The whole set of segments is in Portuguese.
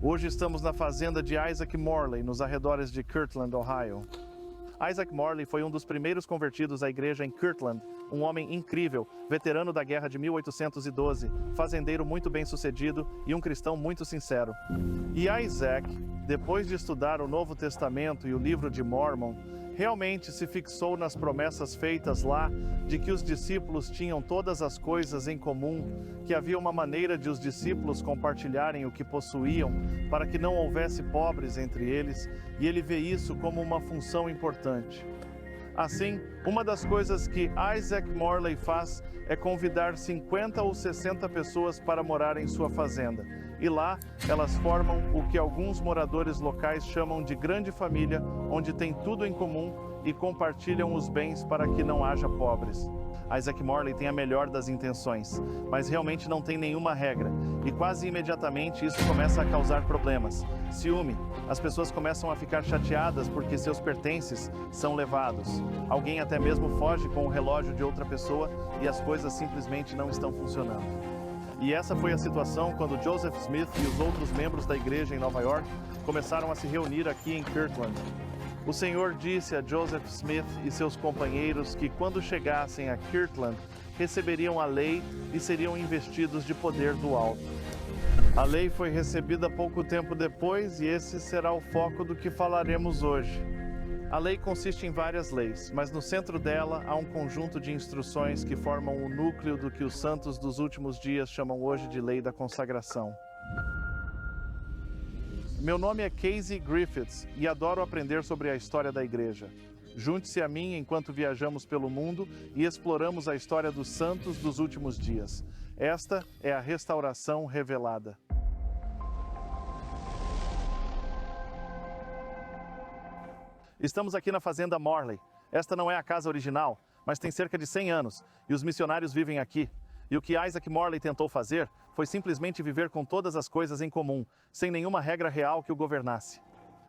Hoje estamos na fazenda de Isaac Morley, nos arredores de Kirtland, Ohio. Isaac Morley foi um dos primeiros convertidos à igreja em Kirtland, um homem incrível, veterano da guerra de 1812, fazendeiro muito bem-sucedido e um cristão muito sincero. E Isaac, depois de estudar o Novo Testamento e o livro de Mórmon, realmente se fixou nas promessas feitas lá de que os discípulos tinham todas as coisas em comum, que havia uma maneira de os discípulos compartilharem o que possuíam para que não houvesse pobres entre eles, e ele vê isso como uma função importante. Assim, uma das coisas que Isaac Morley faz é convidar 50 ou 60 pessoas para morar em sua fazenda. E lá, elas formam o que alguns moradores locais chamam de grande família, onde tem tudo em comum e compartilham os bens para que não haja pobres. Isaac Morley tem a melhor das intenções, mas realmente não tem nenhuma regra, e quase imediatamente isso começa a causar problemas. Ciúme. As pessoas começam a ficar chateadas porque seus pertences são levados. Alguém até mesmo foge com o relógio de outra pessoa e as coisas simplesmente não estão funcionando. E essa foi a situação quando Joseph Smith e os outros membros da igreja em Nova York começaram a se reunir aqui em Kirtland. O Senhor disse a Joseph Smith e seus companheiros que quando chegassem a Kirtland, receberiam a lei e seriam investidos de poder do alto. A lei foi recebida pouco tempo depois e esse será o foco do que falaremos hoje. A lei consiste em várias leis, mas no centro dela há um conjunto de instruções que formam o núcleo do que os santos dos últimos dias chamam hoje de Lei da Consagração. Meu nome é Casey Griffiths e adoro aprender sobre a história da igreja. Junte-se a mim enquanto viajamos pelo mundo e exploramos a história dos santos dos últimos dias. Esta é a restauração revelada. Estamos aqui na fazenda Morley. Esta não é a casa original, mas tem cerca de 100 anos e os missionários vivem aqui. E o que Isaac Morley tentou fazer foi simplesmente viver com todas as coisas em comum, sem nenhuma regra real que o governasse.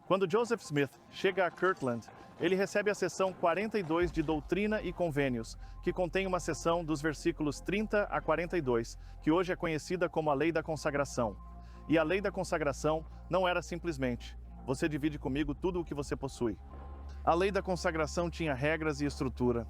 Quando Joseph Smith chega a Kirtland, ele recebe a seção 42 de Doutrina e Convênios, que contém uma seção dos versículos 30 a 42, que hoje é conhecida como a Lei da Consagração. E a Lei da Consagração não era simplesmente: você divide comigo tudo o que você possui. A Lei da Consagração tinha regras e estrutura.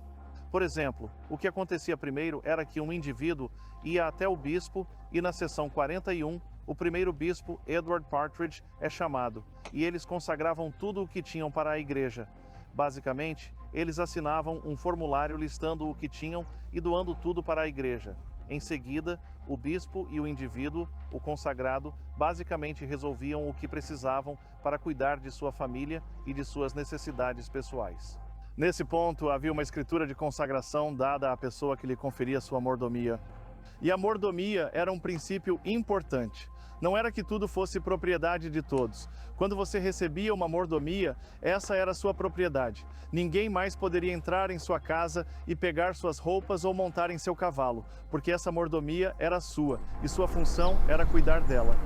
Por exemplo, o que acontecia primeiro era que um indivíduo ia até o bispo e na seção 41, o primeiro bispo, Edward Partridge, é chamado, e eles consagravam tudo o que tinham para a igreja. Basicamente, eles assinavam um formulário listando o que tinham e doando tudo para a igreja. Em seguida, o bispo e o indivíduo, o consagrado, basicamente resolviam o que precisavam para cuidar de sua família e de suas necessidades pessoais. Nesse ponto, havia uma escritura de consagração dada à pessoa que lhe conferia sua mordomia. E a mordomia era um princípio importante. Não era que tudo fosse propriedade de todos. Quando você recebia uma mordomia, essa era sua propriedade. Ninguém mais poderia entrar em sua casa e pegar suas roupas ou montar em seu cavalo, porque essa mordomia era sua e sua função era cuidar dela.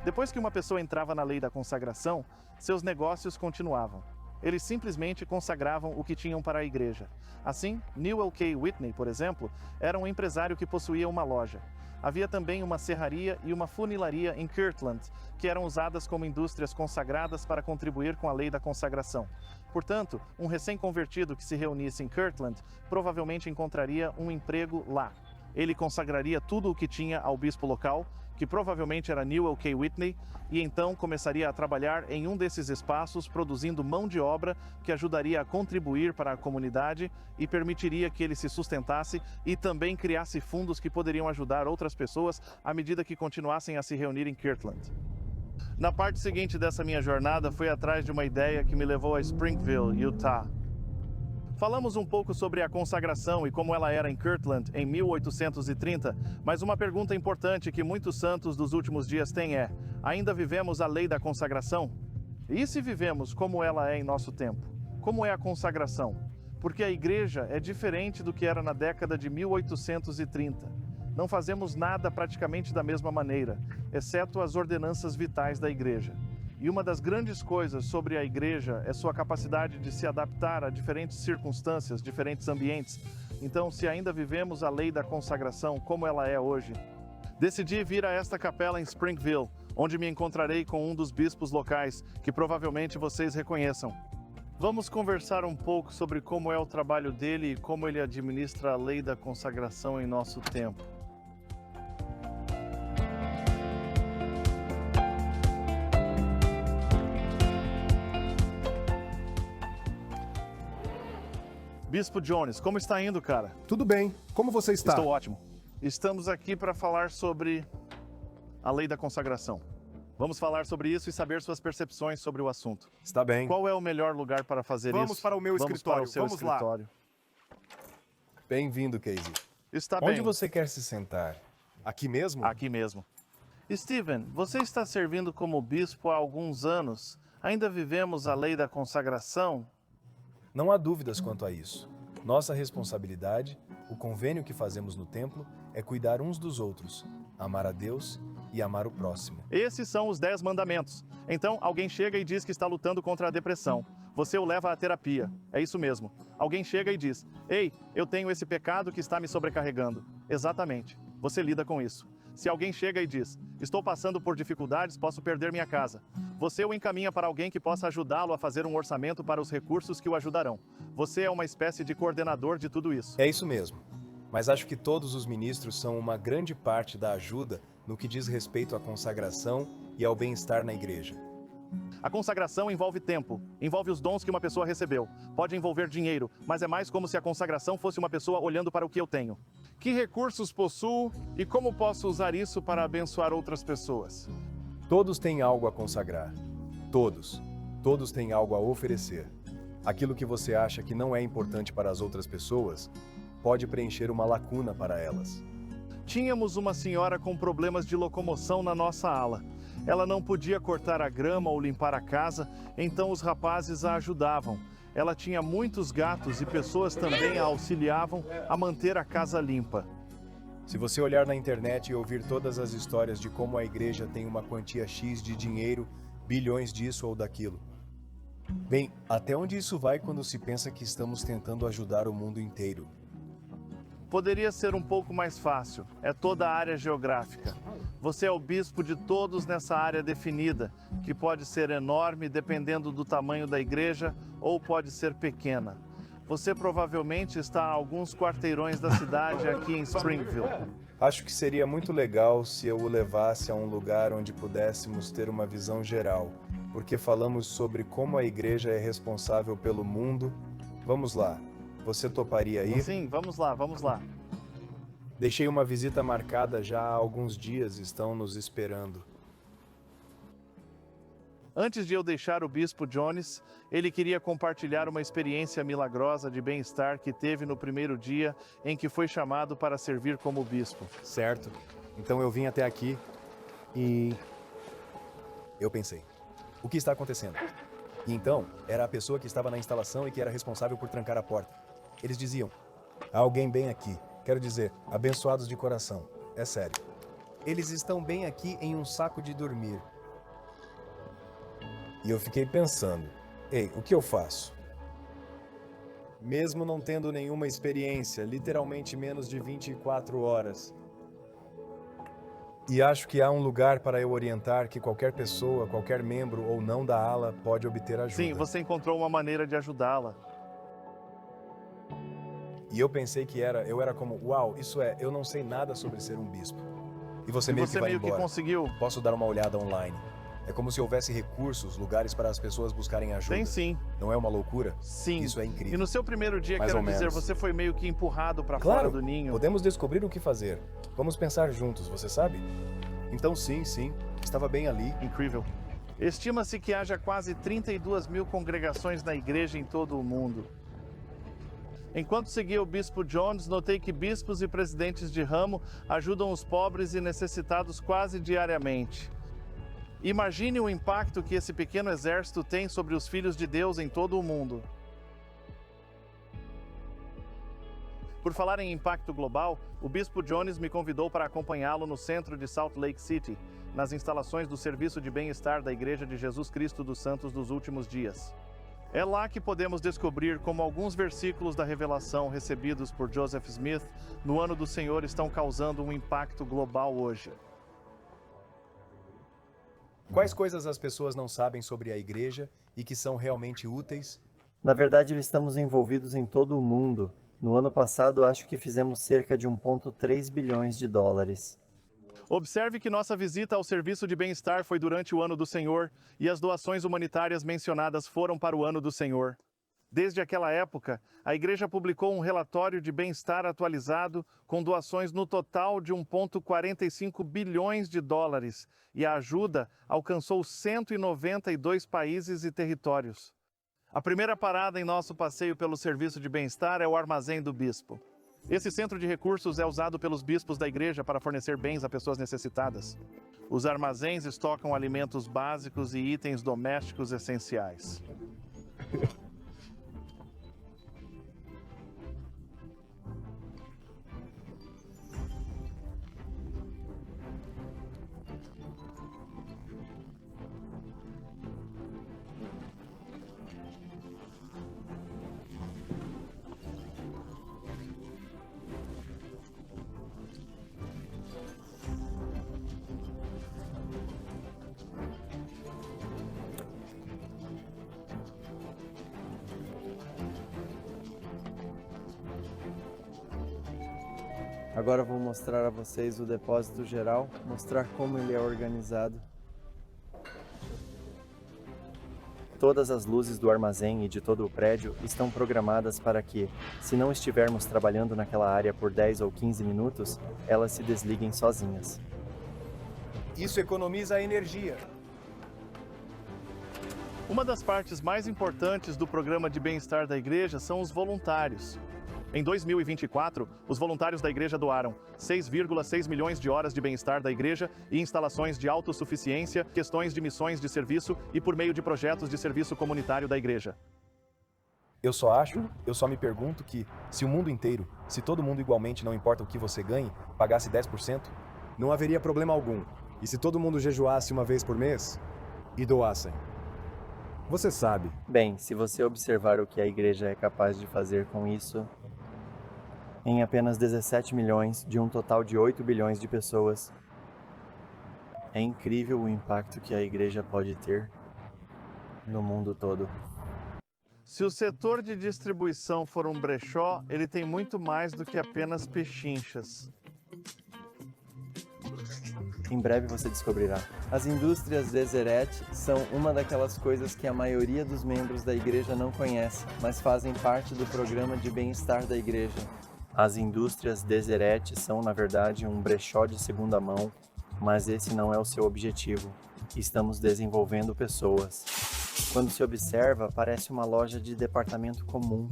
Depois que uma pessoa entrava na lei da consagração, seus negócios continuavam. Eles simplesmente consagravam o que tinham para a igreja. Assim, Newell K. Whitney, por exemplo, era um empresário que possuía uma loja. Havia também uma serraria e uma funilaria em Kirtland, que eram usadas como indústrias consagradas para contribuir com a lei da consagração. Portanto, um recém-convertido que se reunisse em Kirtland provavelmente encontraria um emprego lá. Ele consagraria tudo o que tinha ao bispo local, que provavelmente era Newell K. Whitney, e então começaria a trabalhar em um desses espaços, produzindo mão de obra que ajudaria a contribuir para a comunidade e permitiria que ele se sustentasse e também criasse fundos que poderiam ajudar outras pessoas à medida que continuassem a se reunir em Kirtland. Na parte seguinte dessa minha jornada, fui atrás de uma ideia que me levou a Springville, Utah. Falamos um pouco sobre a consagração e como ela era em Kirtland em 1830, mas uma pergunta importante que muitos santos dos últimos dias têm é: ainda vivemos a lei da consagração? E se vivemos como ela é em nosso tempo? Como é a consagração? Porque a igreja é diferente do que era na década de 1830. Não fazemos nada praticamente da mesma maneira, exceto as ordenanças vitais da igreja. E uma das grandes coisas sobre a igreja é sua capacidade de se adaptar a diferentes circunstâncias, diferentes ambientes. Então, se ainda vivemos a lei da consagração como ela é hoje, Decidi vir a esta capela em Springville, onde me encontrarei com um dos bispos locais, que provavelmente vocês reconheçam. Vamos conversar um pouco sobre como é o trabalho dele e como ele administra a lei da consagração em nosso tempo. Bispo Jones, como está indo, cara? Tudo bem. Como você está? Estou ótimo. Estamos aqui para falar sobre a lei da consagração. Vamos falar sobre isso e saber suas percepções sobre o assunto. Está bem. Qual é o melhor lugar para fazer isso? Vamos para o meu escritório. Para o seu Vamos escritório. lá. Bem-vindo, Casey. Está Onde bem. você quer se sentar? Aqui mesmo? Aqui mesmo. Steven, você está servindo como bispo há alguns anos. Ainda vivemos a lei da consagração? Não há dúvidas quanto a isso. Nossa responsabilidade, o convênio que fazemos no templo, é cuidar uns dos outros, amar a Deus e amar o próximo. Esses são os 10 mandamentos. Então, alguém chega e diz que está lutando contra a depressão. Você o leva à terapia. É isso mesmo. Alguém chega e diz: "Ei, eu tenho esse pecado que está me sobrecarregando." Exatamente. Você lida com isso. Se alguém chega e diz: "Estou passando por dificuldades, posso perder minha casa." Você o encaminha para alguém que possa ajudá-lo a fazer um orçamento para os recursos que o ajudarão. Você é uma espécie de coordenador de tudo isso. É isso mesmo. Mas acho que todos os ministros são uma grande parte da ajuda no que diz respeito à consagração e ao bem-estar na igreja. A consagração envolve tempo, envolve os dons que uma pessoa recebeu. Pode envolver dinheiro, mas é mais como se a consagração fosse uma pessoa olhando para o que eu tenho. Que recursos possuo e como posso usar isso para abençoar outras pessoas? Todos têm algo a consagrar. Todos. Todos têm algo a oferecer. Aquilo que você acha que não é importante para as outras pessoas pode preencher uma lacuna para elas. Tínhamos uma senhora com problemas de locomoção na nossa ala. Ela não podia cortar a grama ou limpar a casa, então os rapazes a ajudavam. Ela tinha muitos gatos e pessoas também a auxiliavam a manter a casa limpa. Se você olhar na internet e ouvir todas as histórias de como a igreja tem uma quantia X de dinheiro, bilhões disso ou daquilo. Bem, até onde isso vai quando se pensa que estamos tentando ajudar o mundo inteiro? Poderia ser um pouco mais fácil. É toda a área geográfica. Você é o bispo de todos nessa área definida, que pode ser enorme dependendo do tamanho da igreja ou pode ser pequena. Você provavelmente está a alguns quarteirões da cidade aqui em Springville. Acho que seria muito legal se eu o levasse a um lugar onde pudéssemos ter uma visão geral, porque falamos sobre como a igreja é responsável pelo mundo. Vamos lá. Você toparia ir? Sim, vamos lá, vamos lá. Deixei uma visita marcada já há alguns dias, estão nos esperando. Antes de eu deixar o Bispo Jones, ele queria compartilhar uma experiência milagrosa de bem-estar que teve no primeiro dia em que foi chamado para servir como bispo. Certo. Então eu vim até aqui e eu pensei, o que está acontecendo? E então, era a pessoa que estava na instalação e que era responsável por trancar a porta. Eles diziam, há alguém bem aqui. Quero dizer, abençoados de coração. É sério. Eles estão bem aqui em um saco de dormir. E eu fiquei pensando, ei, o que eu faço? Mesmo não tendo nenhuma experiência, literalmente menos de 24 horas. E acho que há um lugar para eu orientar que qualquer pessoa, qualquer membro ou não da ala pode obter ajuda. Sim, você encontrou uma maneira de ajudá-la. E eu pensei que eu era como, uau, isso é, eu não sei nada sobre ser um bispo. E você meio que vai embora. Conseguiu. Posso dar uma olhada online. É como se houvesse recursos, lugares para as pessoas buscarem ajuda. Tem sim. Não é uma loucura? Sim. Isso é incrível. E no seu primeiro dia, Mais quero ou dizer, menos. você foi meio que empurrado para Claro, fora do ninho. podemos descobrir o que fazer. Vamos pensar juntos, você sabe? Então sim, estava bem ali. Incrível. Estima-se que haja quase 32 mil congregações na igreja em todo o mundo. Enquanto seguia o Bispo Jones, notei que bispos e presidentes de ramo ajudam os pobres e necessitados quase diariamente. Imagine o impacto que esse pequeno exército tem sobre os filhos de Deus em todo o mundo. Por falar em impacto global, o Bispo Jones me convidou para acompanhá-lo no centro de Salt Lake City, nas instalações do Serviço de Bem-Estar da Igreja de Jesus Cristo dos Santos dos Últimos Dias. É lá que podemos descobrir como alguns versículos da revelação recebidos por Joseph Smith no ano do Senhor estão causando um impacto global hoje. Quais coisas as pessoas não sabem sobre a igreja e que são realmente úteis? Na verdade, estamos envolvidos em todo o mundo. No ano passado, acho que fizemos cerca de 1,3 bilhões de dólares. Observe que nossa visita ao serviço de bem-estar foi durante o ano do Senhor e as doações humanitárias mencionadas foram para o ano do Senhor. Desde aquela época, a igreja publicou um relatório de bem-estar atualizado com doações no total de 1,45 bilhões de dólares e a ajuda alcançou 192 países e territórios. A primeira parada em nosso passeio pelo serviço de bem-estar é o Armazém do Bispo. Esse centro de recursos é usado pelos bispos da igreja para fornecer bens a pessoas necessitadas. Os armazéns estocam alimentos básicos e itens domésticos essenciais. Agora vou mostrar a vocês o depósito geral, mostrar como ele é organizado. Todas as luzes do armazém e de todo o prédio estão programadas para que, se não estivermos trabalhando naquela área por 10 ou 15 minutos, elas se desliguem sozinhas. Isso economiza energia. Uma das partes mais importantes do programa de bem-estar da igreja são os voluntários. Em 2024, os voluntários da igreja doaram 6,6 milhões de horas de bem-estar da igreja e instalações de autossuficiência, questões de missões de serviço e por meio de projetos de serviço comunitário da igreja. Eu só me pergunto que, se o mundo inteiro, se todo mundo igualmente, não importa o que você ganhe, pagasse 10%, não haveria problema algum. E se todo mundo jejuasse uma vez por mês e doassem? Você sabe. Bem, se você observar o que a igreja é capaz de fazer com isso, em apenas 17 milhões de um total de 8 bilhões de pessoas, é incrível o impacto que a igreja pode ter no mundo todo. Se o setor de distribuição for um brechó, ele tem muito mais do que apenas pechinchas. Em breve você descobrirá. As indústrias Deseret são uma daquelas coisas que a maioria dos membros da igreja não conhece, mas fazem parte do programa de bem-estar da igreja. As indústrias Deseret são, na verdade, um brechó de segunda mão, mas esse não é o seu objetivo. Estamos desenvolvendo pessoas. Quando se observa, parece uma loja de departamento comum.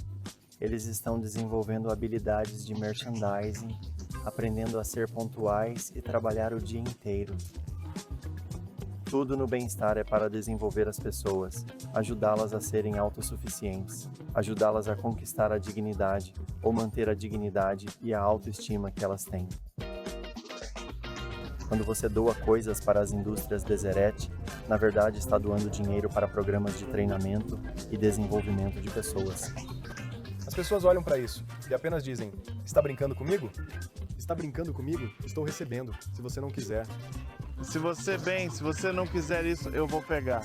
Eles estão desenvolvendo habilidades de merchandising, aprendendo a ser pontuais e trabalhar o dia inteiro. Tudo no bem-estar é para desenvolver as pessoas, ajudá-las a serem autossuficientes, ajudá-las a conquistar a dignidade ou manter a dignidade e a autoestima que elas têm. Quando você doa coisas para as indústrias Deseret, na verdade está doando dinheiro para programas de treinamento e desenvolvimento de pessoas. As pessoas olham para isso e apenas dizem: está brincando comigo? Está brincando comigo? Estou recebendo, se você não quiser. Se você não quiser isso, eu vou pegar.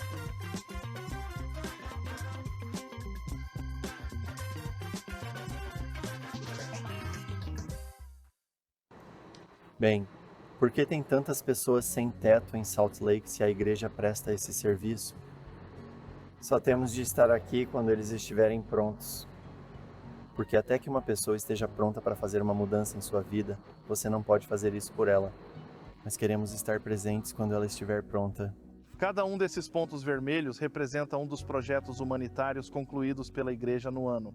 Bem, por que tem tantas pessoas sem teto em Salt Lake se a igreja presta esse serviço? Só temos de estar aqui quando eles estiverem prontos. Porque até que uma pessoa esteja pronta para fazer uma mudança em sua vida, você não pode fazer isso por ela. Mas queremos estar presentes quando ela estiver pronta. Cada um desses pontos vermelhos representa um dos projetos humanitários concluídos pela igreja no ano.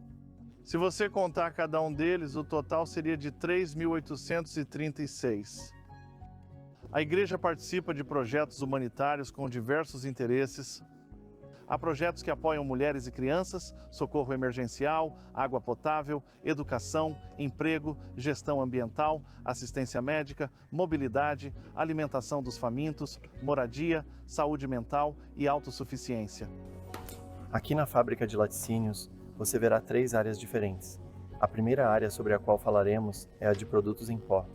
Se você contar cada um deles, o total seria de 3.836. A igreja participa de projetos humanitários com diversos interesses. Há projetos que apoiam mulheres e crianças, socorro emergencial, água potável, educação, emprego, gestão ambiental, assistência médica, mobilidade, alimentação dos famintos, moradia, saúde mental e autossuficiência. Aqui na fábrica de laticínios, você verá 3 áreas diferentes. A primeira área sobre a qual falaremos é a de produtos em pó.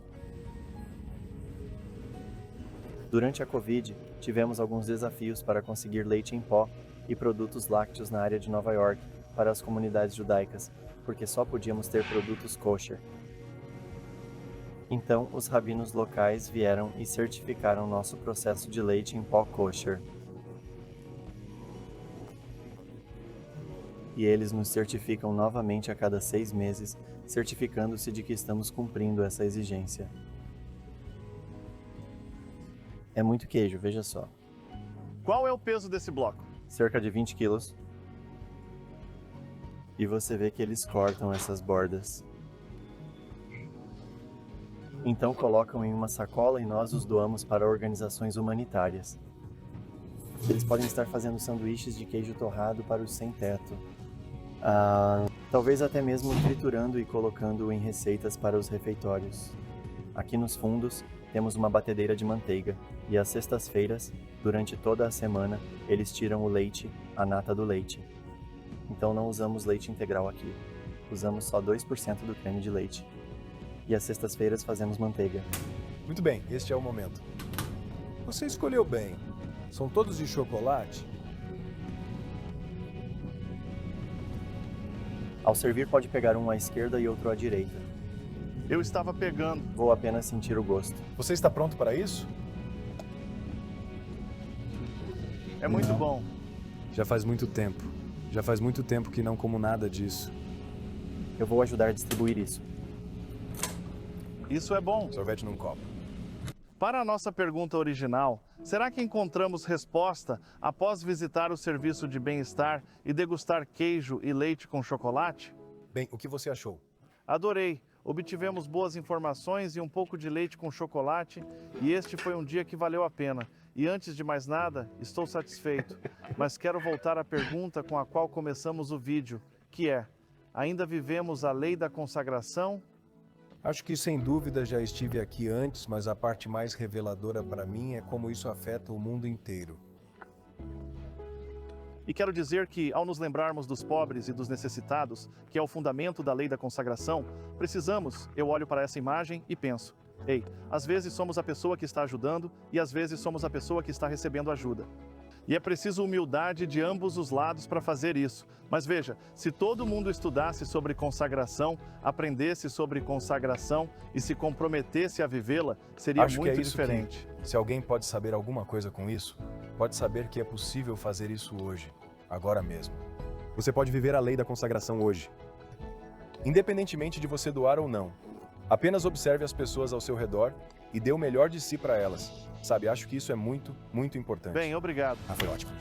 Durante a Covid, tivemos alguns desafios para conseguir leite em pó e produtos lácteos na área de Nova York para as comunidades judaicas, porque só podíamos ter produtos kosher. Então, os rabinos locais vieram e certificaram nosso processo de leite em pó kosher. E eles nos certificam novamente a cada 6 meses, certificando-se de que estamos cumprindo essa exigência. É muito queijo, veja só. Qual é o peso desse bloco? Cerca de 20 quilos. E você vê que eles cortam essas bordas. Então colocam em uma sacola e nós os doamos para organizações humanitárias. Eles podem estar fazendo sanduíches de queijo torrado para os sem-teto. Talvez até mesmo triturando e colocando em receitas para os refeitórios. Aqui nos fundos, temos uma batedeira de manteiga, e às sextas-feiras, durante toda a semana, eles tiram o leite, a nata do leite. Então não usamos leite integral aqui. Usamos só 2% do creme de leite. E às sextas-feiras fazemos manteiga. Muito bem, este é o momento. Você escolheu bem. São todos de chocolate? Ao servir, pode pegar um à esquerda e outro à direita. Eu estava pegando. Vou apenas sentir o gosto. Você está pronto para isso? É muito bom. Já faz muito tempo. Já faz muito tempo que não como nada disso. Eu vou ajudar a distribuir isso. Isso é bom. Sorvete num copo. Para a nossa pergunta original, será que encontramos resposta após visitar o serviço de bem-estar e degustar queijo e leite com chocolate? Bem, o que você achou? Adorei. Obtivemos boas informações e um pouco de leite com chocolate, e este foi um dia que valeu a pena. E antes de mais nada, estou satisfeito. Mas quero voltar à pergunta com a qual começamos o vídeo, que é: ainda vivemos a lei da consagração? Acho que sem dúvida já estive aqui antes, mas a parte mais reveladora para mim é como isso afeta o mundo inteiro. E quero dizer que, ao nos lembrarmos dos pobres e dos necessitados, que é o fundamento da lei da consagração, eu olho para essa imagem e penso: ei, às vezes somos a pessoa que está ajudando e às vezes somos a pessoa que está recebendo ajuda. E é preciso humildade de ambos os lados para fazer isso. Mas veja, se todo mundo estudasse sobre consagração, aprendesse sobre consagração e se comprometesse a vivê-la, seria Acho que muito é isso diferente. Se alguém pode saber alguma coisa com isso, pode saber que é possível fazer isso hoje, agora mesmo. Você pode viver a lei da consagração hoje. Independentemente de você doar ou não, apenas observe as pessoas ao seu redor e dê o melhor de si para elas. Sabe, acho que isso é muito, muito importante. Bem, obrigado. Foi ótimo.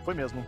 Foi mesmo.